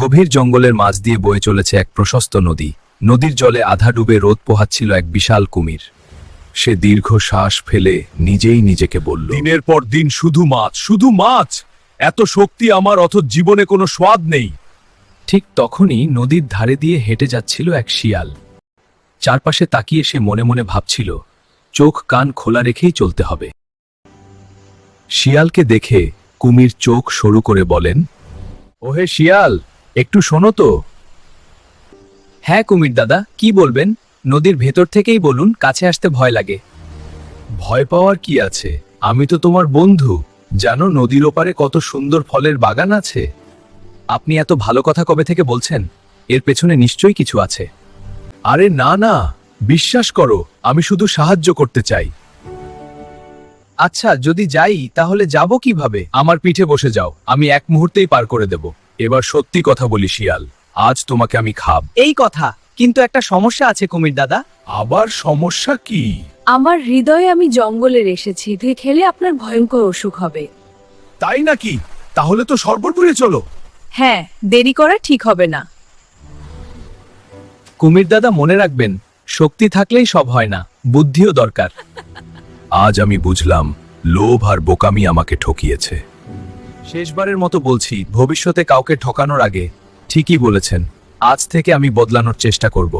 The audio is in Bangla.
গভীর জঙ্গলের মাঝ দিয়ে বয়ে চলেছে এক প্রশস্ত নদী। নদীর জলে আধা ডুবে রোদ পোহাচ্ছিল এক বিশাল কুমির। সে দীর্ঘ শ্বাস ফেলে নিজেই নিজেকে বলল, দিনের পর দিন শুধু মাছ, শুধু মাছ। এত শক্তি আমার অথচ জীবনে কোনো স্বাদ নেই। ঠিক তখনই নদীর ধারে দিয়ে হেঁটে যাচ্ছিল এক শিয়াল। চারপাশে তাকিয়ে সে মনে মনে ভাবছিল, চোখ কান খোলা রেখেই চলতে হবে। শিয়ালকে দেখে কুমির চোখ সরু করে বলেন, ওহে শিয়াল, একটু শোনো তো। হ্যাঁ কুমির দাদা, কি বলবেন? নদীর ভেতর থেকেই বলুন, কাছে আসতে ভয় লাগে। ভয় পাওয়ার কি আছে? আমি তো তোমার বন্ধু। জানো নদীর ওপারে কত সুন্দর ফলের বাগান আছে। আপনি এত ভালো কথা কবে থেকে বলছেন? এর পেছনে নিশ্চয়ই কিছু আছে। আরে না না, বিশ্বাস করো, আমি শুধু সাহায্য করতে চাই। আচ্ছা, যদি যাই তাহলে যাব কিভাবে? আমার পিঠে বসে যাও, আমি এক মুহূর্তেই পার করে দেব। এবার সত্যি কথা বলি শিয়াল, আজ তোমাকে আমি খাব। এই কথা, কিন্তু একটা সমস্যা আছে কুমির দাদা। আবার সমস্যা কি? আমার হৃদয়ে আমি জঙ্গলের এসেছি, খেলে আপনার ভয়ঙ্কর অসুখ হবে। তাই নাকি? তাহলে তো সর্বপুরে চলো। হ্যাঁ, দেরি করা ঠিক হবে না। কুমির দাদা, মনে রাখবেন, শক্তি থাকলেই সব হয় না, বুদ্ধিও দরকার। আজ আমি বুঝলাম, লোভ আর বোকামি আমাকে ঠকিয়েছে। শেষবারের মতো বলছি, ভবিষ্যতে কাউকে ঠকানোর আগে ঠিকই বলেছেন। আজ থেকে আমি বদলানোর চেষ্টা করব।